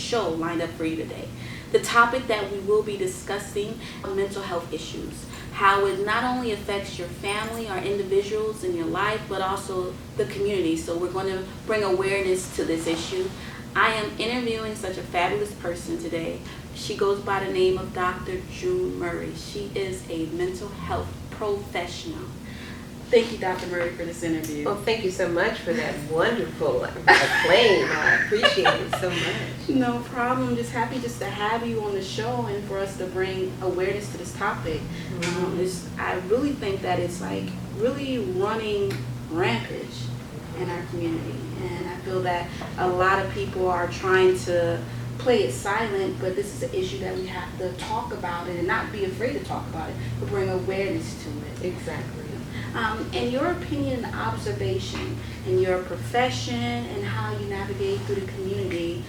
show lined up for you today. The topic that we will be discussing are mental health issues, how it not only affects your family or individuals in your life, but also the community. So we're going to bring awareness to this issue. I am interviewing such a fabulous person today. She goes by the name of Dr. June Murray. She is a mental health professional. Thank you, Dr. Murray, for this interview. Well, thank you so much for that wonderful acclaim. I appreciate it so much. No problem. Just happy just to have you on the show and for us to bring awareness to this topic. I really think that it's like really running rampage in our community. And I feel that a lot of people are trying to play it silent, but this is an issue that we have to talk about it and not be afraid to talk about it, but bring awareness to it. Exactly. In your opinion and observation in your profession and how you navigate through the community,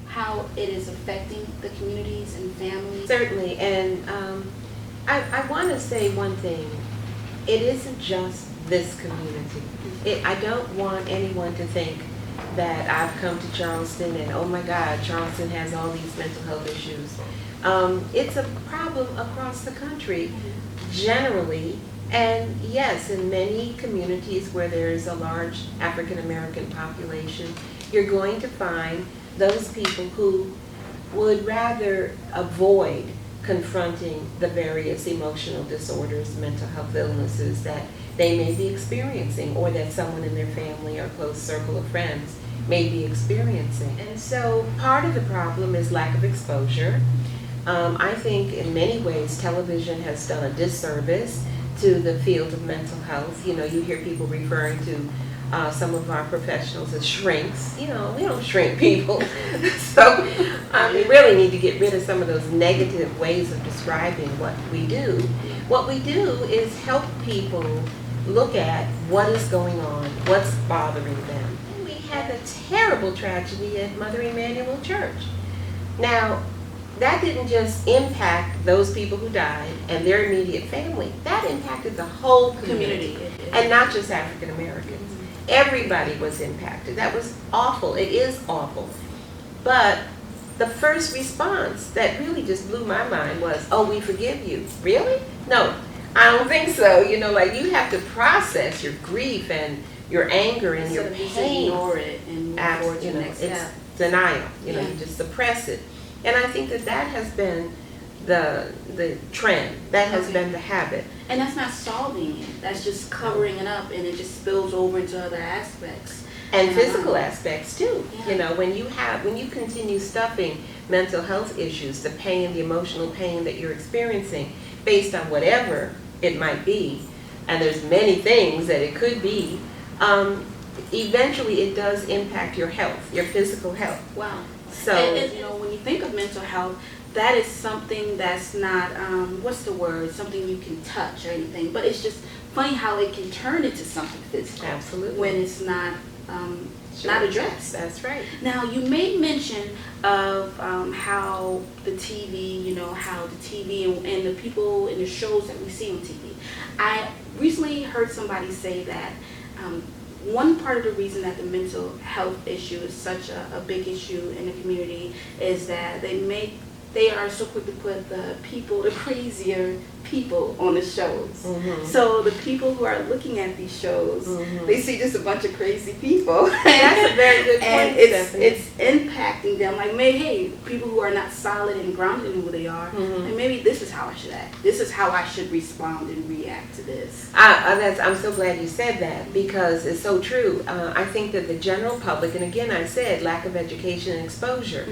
how it is affecting the communities and families? Certainly, and I want to say one thing. It isn't just this community. I don't want anyone to think that I've come to Charleston and, oh my God, Charleston has all these mental health issues. It's a problem across the country, generally. And yes, in many communities where there's a large African American population, you're going to find those people who would rather avoid confronting the various emotional disorders, mental health illnesses that they may be experiencing, or that someone in their family or close circle of friends may be experiencing. And so part of the problem is lack of exposure. I think in many ways television has done a disservice to the field of mental health. You know, you hear people referring to some of our professionals as shrinks. You know, we don't shrink people. So we really need to get rid of some of those negative ways of describing what we do. What we do is help people look at what is going on, what's bothering them. We had a terrible tragedy at Mother Emanuel Church. Now, that didn't just impact those people who died and their immediate family. That impacted the whole community. And not just African Americans. Everybody was impacted. That was awful. It is awful. But the first response that really just blew my mind was, oh, we forgive you. Really? No, I don't think so. You know, like you have to process your grief and your anger and your pain. Ignore it and move forward to the next step. It's denial. You know, you just suppress it. And I think that has been the trend. That has been the habit. And that's not solving it. That's just covering it up, and it just spills over into other aspects. And physical aspects too. Yeah. You know, when you continue stuffing mental health issues, the pain, the emotional pain that you're experiencing, based on whatever it might be, and there's many things that it could be, eventually it does impact your health, your physical health. Wow. So, and you know, when you think of mental health, that is something that's not, what's the word, something you can touch or anything, but it's just funny how it can turn into something physical. Absolutely. When it's not not addressed. That's right. Now, you made mention of how the TV, you know, how the TV and the people in the shows that we see on TV. I recently heard somebody say that one part of the reason that the mental health issue is such a big issue in the community is that they are so quick to put the crazier people on the shows. So the people who are looking at these shows, they see just a bunch of crazy people. That's a very good point, and it's impacting them. Like, maybe, hey, people who are not solid and grounded in who they are, and maybe this is how I should act. This is how I should respond and react to this. I'm so glad you said that, because it's so true. I think that the general public, and again I said lack of education and exposure,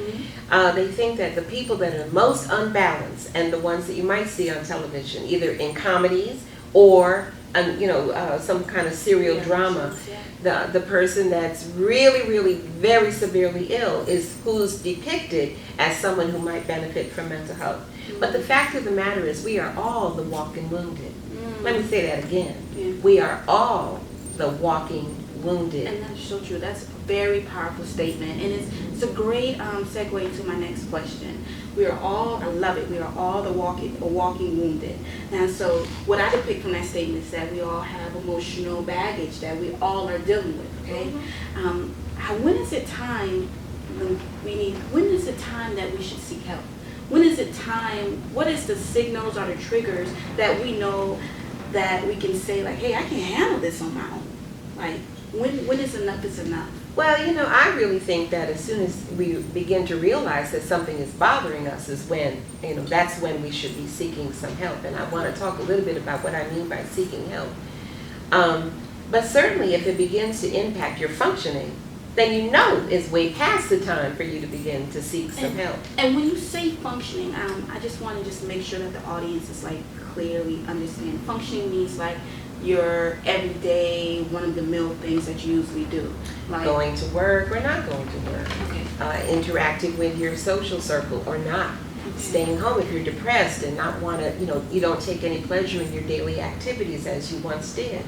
they think that the people that are most unbalanced and the ones that you might see on television, either in comedies or some kind of serial drama, the person that's really, really very severely ill is who's depicted as someone who might benefit from mental health. But the fact of the matter is we are all the walking wounded. Let me say that again. We are all the walking wounded. And that's so true. That's a very powerful statement, and it's a great segue into my next question. We are all, I love it, we are all the walking wounded. Now, so what I depict from that statement is that we all have emotional baggage that we all are dealing with, okay? When is it time when is the time that we should seek help? When is it time, what is the signals or the triggers that we know that we can say like, hey, I can handle this on my own? Like, when is enough is enough? Well, I really think that as soon as we begin to realize that something is bothering us is when, that's when we should be seeking some help. And I want to talk a little bit about what I mean by seeking help. But certainly if it begins to impact your functioning, then it's way past the time for you to begin to seek some help. And when you say functioning, I just want to make sure that the audience is like clearly understand. Functioning means like your everyday, one-of-the-mill things that you usually do. Like going to work or not going to work. Okay. Interacting with your social circle or not. Okay. Staying home if you're depressed and not want to, you don't take any pleasure in your daily activities as you once did.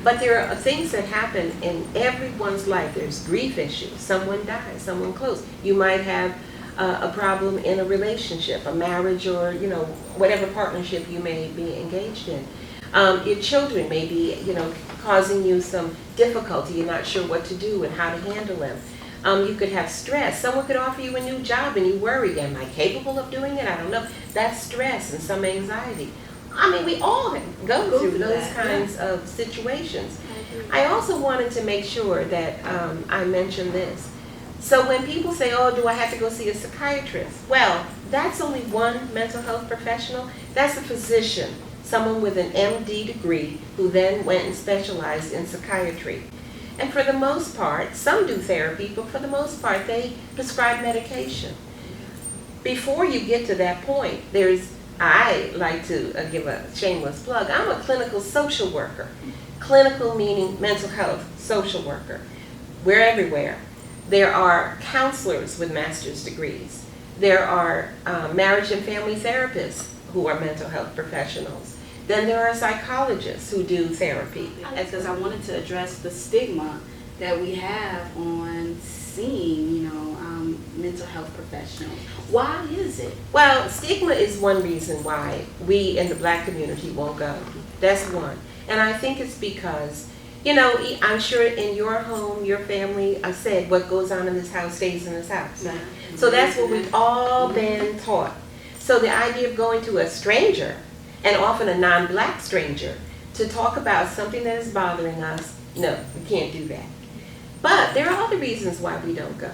But there are things that happen in everyone's life. There's grief issues. Someone dies, someone close. You might have a problem in a relationship, a marriage, or, whatever partnership you may be engaged in. Your children may be, causing you some difficulty. You're not sure what to do and how to handle them. You could have stress. Someone could offer you a new job and you worry, am I capable of doing it? I don't know. That's stress and some anxiety. We all go through those kinds of situations. I also wanted to make sure that I mentioned this. So when people say, oh, do I have to go see a psychiatrist? Well, that's only one mental health professional. That's a physician, someone with an MD degree who then went and specialized in psychiatry. And for the most part, some do therapy, but for the most part, they prescribe medication. Before you get to that point, I like to give a shameless plug. I'm a clinical social worker. Clinical meaning mental health social worker. We're everywhere. There are counselors with master's degrees. There are marriage and family therapists who are mental health professionals. Then there are psychologists who do therapy. Because I wanted to address the stigma that we have on seeing, mental health professionals. Why is it? Well, stigma is one reason why we in the Black community won't go. That's one. And I think it's because, I'm sure in your home, your family, I said what goes on in this house stays in this house. Yeah. So that's what we've all been taught. So the idea of going to a stranger, and often a non-Black stranger, to talk about something that is bothering us, no, we can't do that. But there are other reasons why we don't go.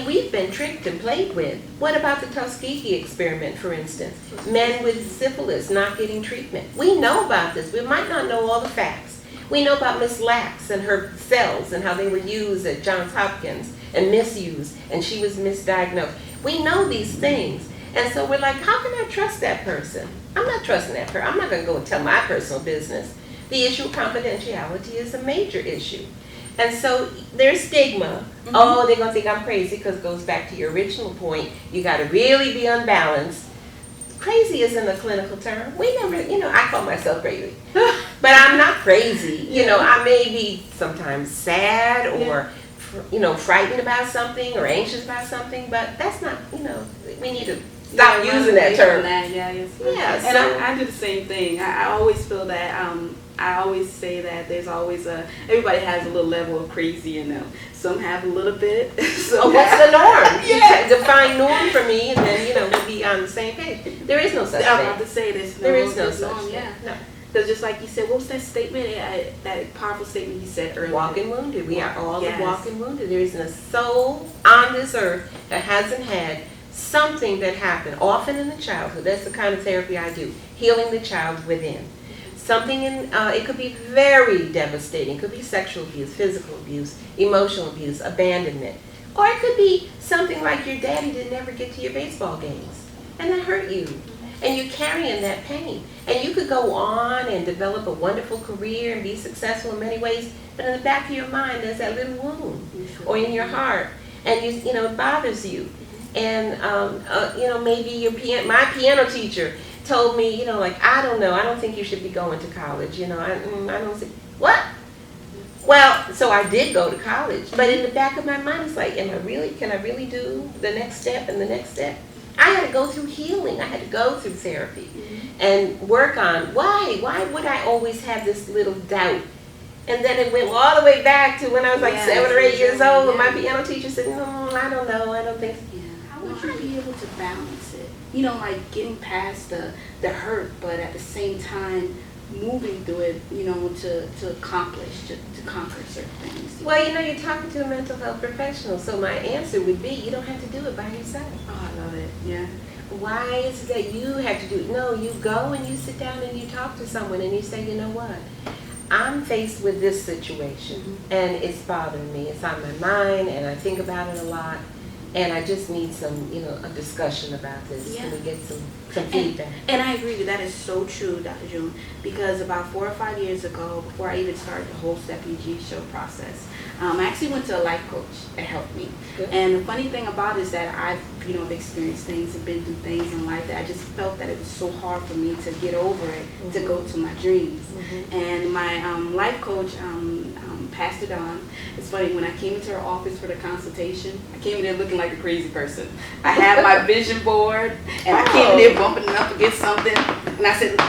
We've been tricked and played with. What about the Tuskegee experiment, for instance? Men with syphilis not getting treatment. We know about this. We might not know all the facts. We know about Miss Lax and her cells and how they were used at Johns Hopkins and misused, and she was misdiagnosed. We know these things. And so we're like, how can I trust that person? I'm not trusting that person. I'm not going to go and tell my personal business. The issue of confidentiality is a major issue. And so there's stigma. Mm-hmm. Oh, they're going to think I'm crazy, because it goes back to your original point. You got to really be unbalanced. Crazy isn't a clinical term. We never, I call myself crazy. But I'm not crazy. I may be sometimes sad or, frightened about something or anxious about something, but that's not, we need to stop using that term. And I do the same thing. I always feel that, I always say that there's always everybody has a little level of crazy in them. Some have a little bit. What's the norm? Yeah. Define norm for me, and then, we'll be on the same page. There is no such thing. I'm about to say this. There is no such thing. Yeah. No. Because just like you said, what was that statement, that powerful statement you said earlier? Walking wounded. We are all walking wounded. There isn't a soul on this earth that hasn't had something that happened, often in the childhood. That's the kind of therapy I do, healing the child within. Something it could be very devastating. It could be sexual abuse, physical abuse, emotional abuse, abandonment. Or it could be something like your daddy didn't ever get to your baseball games, and that hurt you. And you're carrying that pain. And you could go on and develop a wonderful career and be successful in many ways, but in the back of your mind, there's that little wound, or in your heart, and it bothers you. And maybe my piano teacher told me, I don't know, I don't think you should be going to college. I don't see what. Well, so I did go to college, but in the back of my mind, it's like, can I really do the next step and the next step? I had to go through healing. I had to go through therapy and work on why would I always have this little doubt And then it went all the way back to when I was like Yes, 7 or 8 years old. And my yeah. piano teacher said, "No, I don't know. I don't think so." Yeah. How would you be able to balance it? You know, like getting past the hurt, but at the same time moving through it, you know, to accomplish, to conquer certain things. Well, you're talking to a mental health professional, so my answer would be you don't have to do it by yourself. Oh, I love it. Yeah. Why is it that you have to do it? No, you go and you sit down and you talk to someone and you say, you know what? I'm faced with this situation and it's bothering me. It's on my mind and I think about it a lot. And I just need some, a discussion about this. Yeah. Can we get some feedback? And I agree with that. Is so true, Dr. June, because about 4 or 5 years ago, before I even started the whole Step UG show process, I actually went to a life coach that helped me. Good. And the funny thing about it is that I've, experienced things and been through things in life that I just felt that it was so hard for me to get over it, to go to my dreams. And my life coach, passed it on. It's funny, when I came into her office for the consultation, I came in there looking like a crazy person. I had my vision board, and I came in there bumping it up against something, and I said,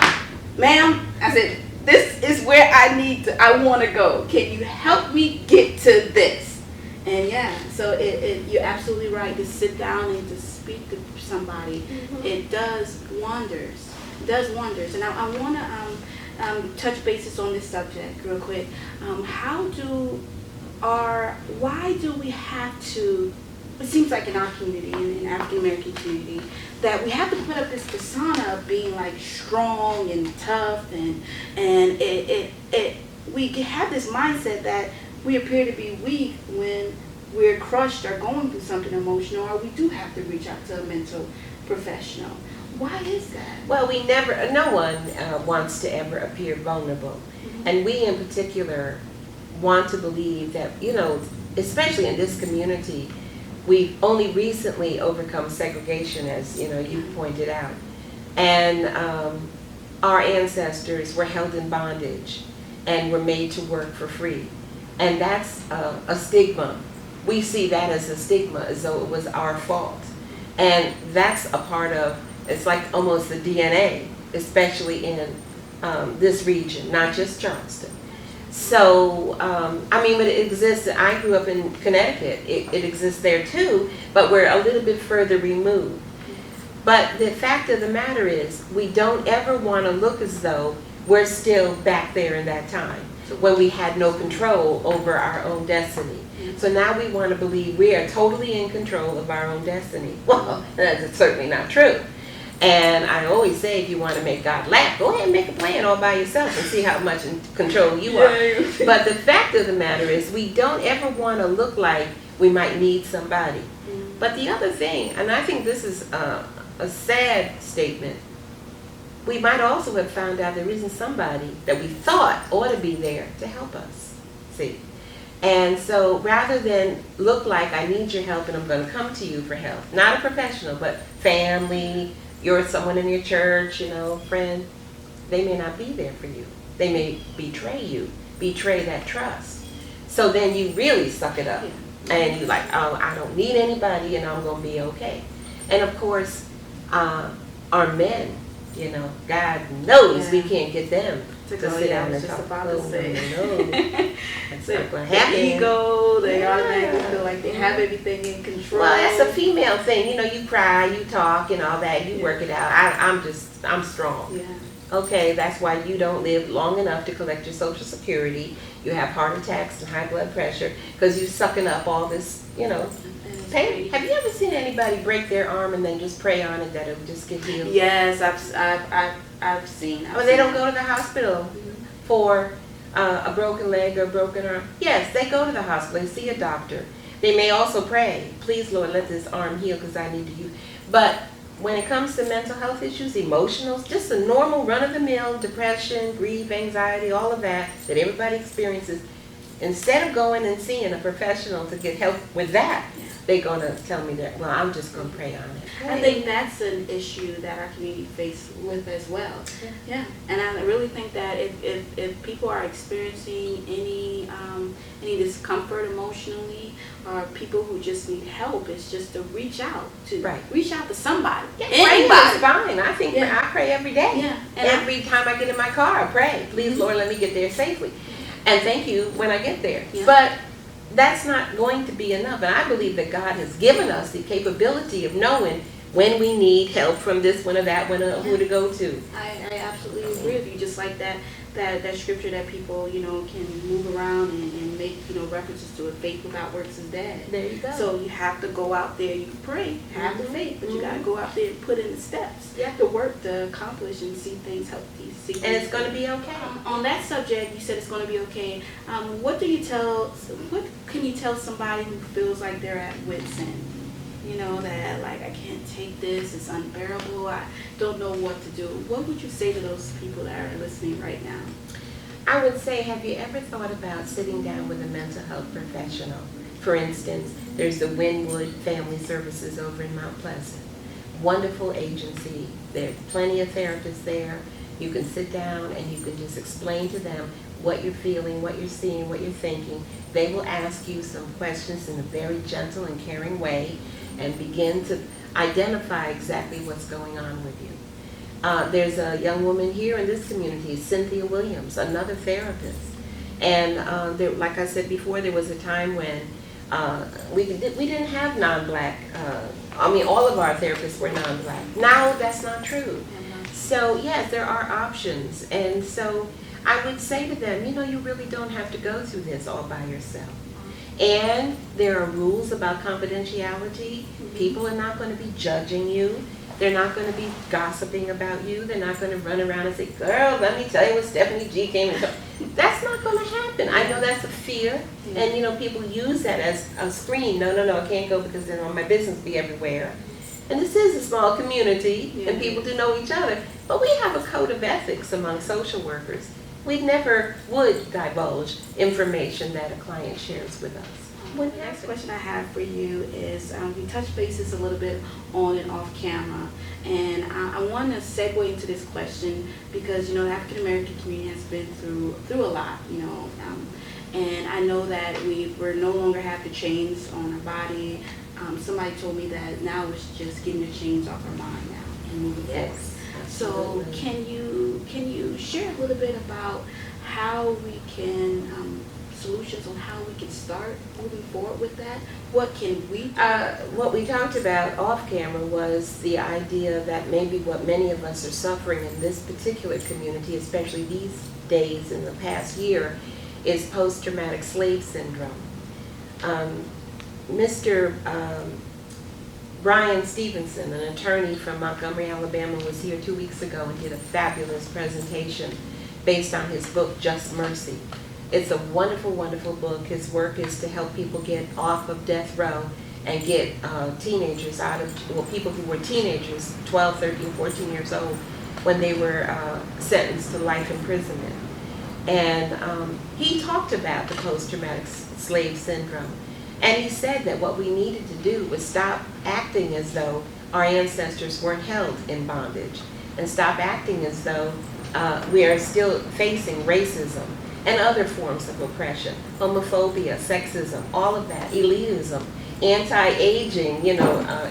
"Ma'am," I said, "this is where I want to go. Can you help me get to this?" And yeah, so you're absolutely right. To sit down and to speak to somebody, it does wonders. It does wonders. And I want to touch bases on this subject real quick. Why do we have to? It seems like in our community, in African American community, that we have to put up this persona of being like strong and tough, and we have this mindset that we appear to be weak when we're crushed or going through something emotional, or we do have to reach out to a mental professional. Why is that? Well, no one wants to ever appear vulnerable. And we in particular want to believe that, especially in this community, we've only recently overcome segregation, as you pointed out. And our ancestors were held in bondage and were made to work for free. And that's a stigma. We see that as a stigma, as though it was our fault. And that's a part of, it's like almost the DNA, especially in this region, not just Charleston. So, but it exists. I grew up in Connecticut. It exists there too, but we're a little bit further removed. But the fact of the matter is, we don't ever want to look as though we're still back there in that time when we had no control over our own destiny. So now we want to believe we are totally in control of our own destiny. Well, that's certainly not true. And I always say, if you want to make God laugh, go ahead and make a plan all by yourself and see how much in control you are. But the fact of the matter is, we don't ever want to look like we might need somebody. But the other thing, and I think this is a sad statement, we might also have found out there isn't somebody that we thought ought to be there to help us. See? And so rather than look like I need your help and I'm going to come to you for help, not a professional, but family, you're someone in your church, friend, they may not be there for you. They may betray you, betray that trust. So then you really suck it up. And you're like, oh, I don't need anybody and I'm going to be okay. And of course, our men, God knows we can't get them to sit down and talk. That's not going to happen. Ego, they automatically feel like they have everything in control. Well, that's a female thing. You cry, you talk and all that. You work it out. I'm strong. Yeah. Okay, that's why you don't live long enough to collect your Social Security. You have heart attacks and high blood pressure because you're sucking up all this, pain. Have you ever seen anybody break their arm and then just pray on it that it would just get healed? Yes, I've seen. They don't go to the hospital for a broken leg or a broken arm. Yes, they go to the hospital. They see a doctor. They may also pray, please, Lord, let this arm heal because I need to use. But when it comes to mental health issues, emotional, just a normal run-of-the-mill, depression, grief, anxiety, all of that everybody experiences, instead of going and seeing a professional to get help with that, they're going to tell me that, well, I'm just going to pray on it. I think that's an issue that our community faces with as well. Yeah. And I really think that if people are experiencing any discomfort emotionally, or people who just need help, it's just to reach out to somebody. Yeah, anybody. Is fine. I think I pray every day. Yeah. And every time I get in my car, I pray. Please, Lord, let me get there safely. and thank you when I get there. Yeah. But that's not going to be enough. And I believe that God has given us the capability of knowing when we need help from this one or that one, or who to go to. I absolutely agree with you. Just like that scripture that people, can move around and make, references to it. Faith without works is dead. There you go. So you have to go out there. You can pray, have the faith, but you got to go out there and put in the steps. Yeah. The work to accomplish and see things help. And it's going to be okay. On that subject, you said it's going to be okay. What can you tell somebody who feels like they're at wit's end? That like, I can't take this, it's unbearable, I don't know what to do. What would you say to those people that are listening right now? I would say, have you ever thought about sitting down with a mental health professional? For instance, there's the Wynwood Family Services over in Mount Pleasant. Wonderful agency. There are plenty of therapists there. You can sit down and you can just explain to them what you're feeling, what you're seeing, what you're thinking. They will ask you some questions in a very gentle and caring way and begin to identify exactly what's going on with you. There's a young woman here in this community, Cynthia Williams, another therapist. And like I said before, there was a time when we didn't have non-black, all of our therapists were non-black. Now that's not true. So yes, there are options. And so I would say to them, you really don't have to go through this all by yourself. And there are rules about confidentiality. People are not going to be judging you. They're not going to be gossiping about you. They're not going to run around and say, girl, let me tell you what Stephanie G came and told. That's not going to happen. I know that's a fear. And, people use that as a screen. No, I can't go because my business be everywhere. And this is a small community, and people do know each other. But we have a code of ethics among social workers. We never would divulge information that a client shares with us. The next question I have for you is, we touched bases a little bit on and off camera, and I want to segue into this question because, the African American community has been through a lot, and I know that we're no longer have the chains on our body. Somebody told me that now it's just getting the chains off our mind now and moving forward. So can you share a little bit about how we can solutions on how we can start moving forward with that? What can we do? What we talked about off camera was the idea that maybe what many of us are suffering in this particular community, especially these days in the past year, is post-traumatic slave syndrome. Mr. Brian Stevenson, an attorney from Montgomery, Alabama, was here 2 weeks ago and did a fabulous presentation based on his book, Just Mercy. It's a wonderful, wonderful book. His work is to help people get off of death row and get teenagers out of, people who were teenagers, 12, 13, 14 years old, when they were sentenced to life imprisonment. And he talked about the post-traumatic slave syndrome. And he said that what we needed to do was stop acting as though our ancestors weren't held in bondage and stop acting as though we are still facing racism and other forms of oppression, homophobia, sexism, all of that, elitism, anti-aging,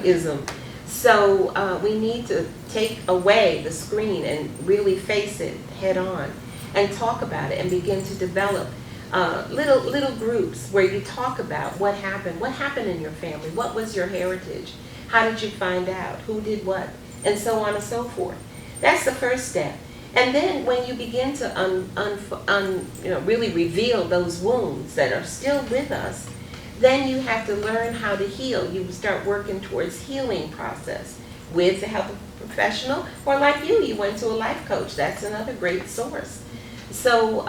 ism. So we need to take away the screen and really face it head on and talk about it and begin to develop little groups where you talk about what happened in your family, what was your heritage, how did you find out, who did what, and so on and so forth. That's the first step. And then when you begin to really reveal those wounds that are still with us, then you have to learn how to heal. You start working towards healing process with the help of a professional, or like you went to a life coach. That's another great source. So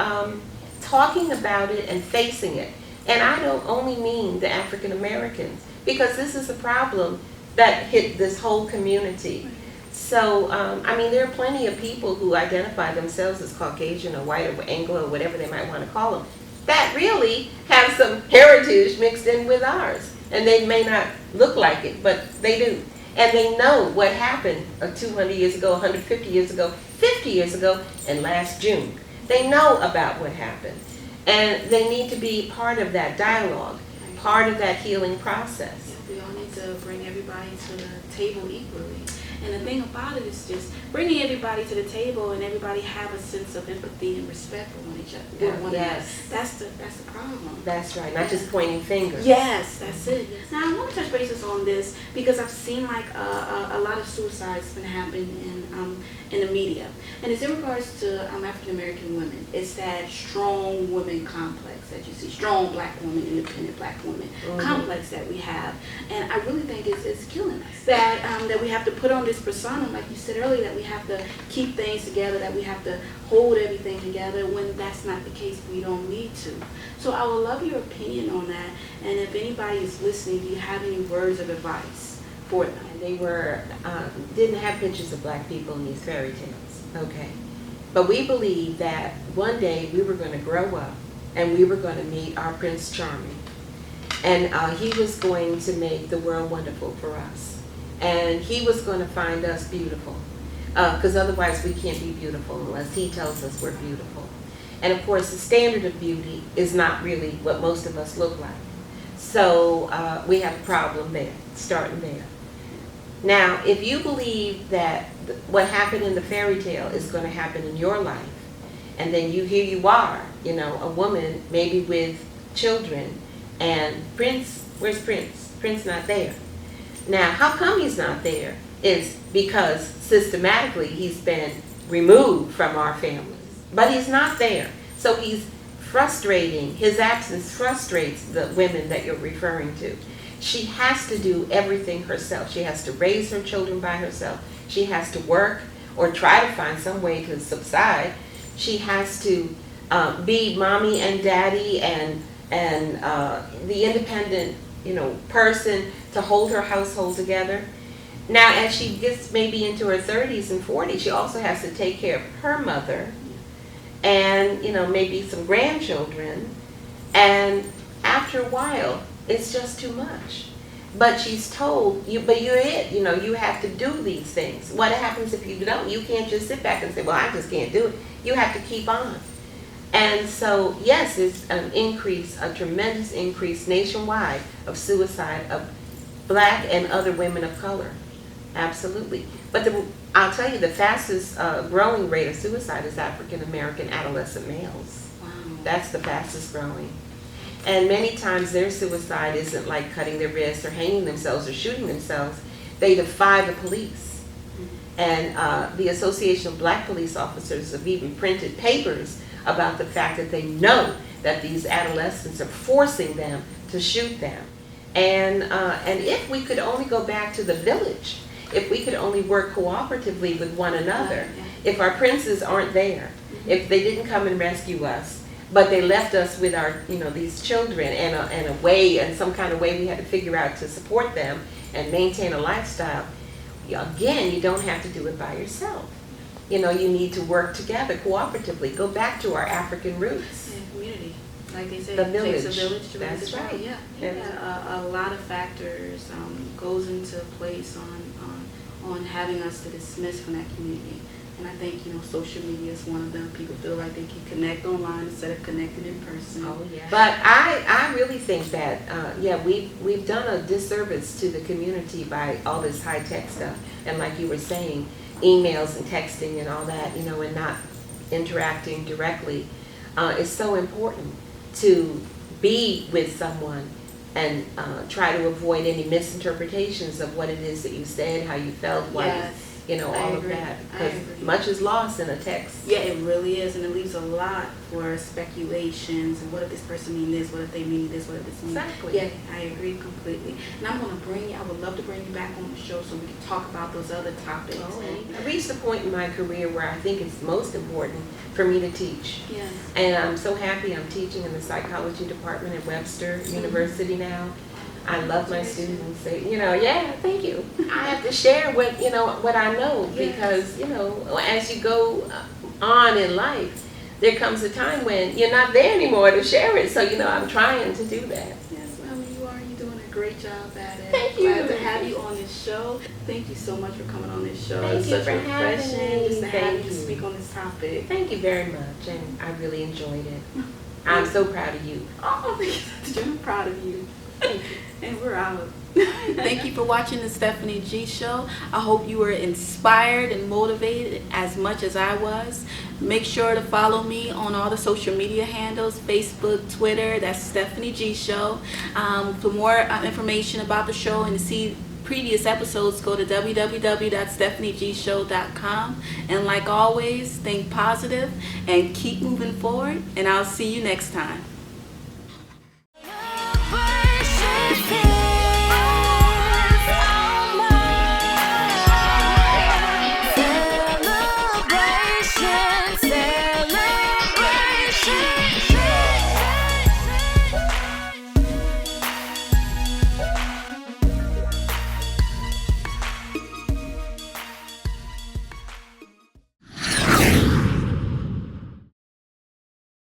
talking about it and facing it. And I don't only mean the African Americans, because this is a problem that hit this whole community. So, there are plenty of people who identify themselves as Caucasian or white or Anglo or whatever they might want to call them, that really have some heritage mixed in with ours. And they may not look like it, but they do. And they know what happened 200 years ago, 150 years ago, 50 years ago, and last June. They know about what happened. And they need to be part of that dialogue, part of that healing process. We all need to bring everybody to the table equally. And the thing about it is just bringing everybody to the table and everybody have a sense of empathy and respect for one each other. One Yes. That's the problem. That's right. Not just pointing fingers. Yes, that's it. Now I want to touch bases on this because I've seen like a lot of suicides been happening in the media, and it's in regards to African American women. It's that strong woman complex that you see, strong black woman, independent black woman complex that we have, and I really think it's killing us. That we have to put on this persona, like you said earlier, that we have to keep things together, that we have to hold everything together. When that's not the case, we don't need to. So I would love your opinion on that, and if anybody is listening, do you have any words of advice for them? They didn't have pictures of black people in these fairy tales, okay? But we believed that one day we were going to grow up and we were going to meet our Prince Charming. And he was going to make the world wonderful for us. And he was going to find us beautiful. Because otherwise we can't be beautiful unless he tells us we're beautiful. And of course the standard of beauty is not really what most of us look like. So we have a problem there, starting there. Now, if you believe that what happened in the fairy tale is going to happen in your life, and then here you are, a woman maybe with children, and Prince, where's Prince? Prince not there. Now, how come he's not there? Is because systematically he's been removed from our families. But he's not there. So he's frustrating, his absence frustrates the women that you're referring to. She has to do everything herself. She has to raise her children by herself. She has to work or try to find some way to subside. She has to be mommy and daddy and the independent, person to hold her household together. Now, as she gets maybe into her 30s and 40s, she also has to take care of her mother and, maybe some grandchildren. And after a while, it's just too much. But she's told, but you're it, you have to do these things. What happens if you don't? You can't just sit back and say, well, I just can't do it. You have to keep on. And so, yes, it's an increase, a tremendous increase nationwide of suicide of black and other women of color. Absolutely. But I'll tell you, the fastest growing rate of suicide is African American adolescent males. Wow. That's the fastest growing. And many times their suicide isn't like cutting their wrists or hanging themselves or shooting themselves. They defy the police. And the Association of Black Police Officers have even printed papers about the fact that they know that these adolescents are forcing them to shoot them. And if we could only go back to the village, if we could only work cooperatively with one another, if our princes aren't there, if they didn't come and rescue us, but they left us with our, these children and a way, and some kind of way we had to figure out to support them and maintain a lifestyle. Again, you don't have to do it by yourself. You need to work together cooperatively. Go back to our African roots. Yeah, community. Like they say, the it village. takes a village to raise a That's child. right. Yeah. A lot of factors goes into place on having us to dismiss from that community. And I think, social media is one of them. People feel like they can connect online instead of connecting in person. Oh, yeah. But I really think that, we've done a disservice to the community by all this high-tech stuff. And like you were saying, emails and texting and all that, and not interacting directly. It's so important to be with someone and try to avoid any misinterpretations of what it is that you said, how you felt, all of that. Because much is lost in a text. Yeah, it really is, and it leaves a lot for speculations. And what if this person mean this? What if they mean this? What if this mean? Exactly. Yeah, I agree completely. And I would love to bring you back on the show so we can talk about those other topics. I reached a point in my career where I think it's most important for me to teach. Yes. And I'm so happy I'm teaching in the psychology department at Webster University now. I love my students. Thank you. I have to share what I know because, as you go on in life, there comes a time when you're not there anymore to share it. So, I'm trying to do that. Yes, you are. You're doing a great job at it. Thank you. Glad to have you on this show. Thank you so much for coming on this show. Thank it's you such for having me. just to have Thank you to you. speak on this topic. Thank you very much, and I really enjoyed it. I'm so proud of you. Oh, thank you. I'm proud of you. And we're out. Thank you for watching the Stephanie G Show. I hope you were inspired and motivated as much as I was. Make sure to follow me on all the social media handles, Facebook, Twitter. That's Stephanie G Show. For more information about the show and to see previous episodes, go to www.stephaniegShow.com. And like always, think positive and keep moving forward. And I'll see you next time.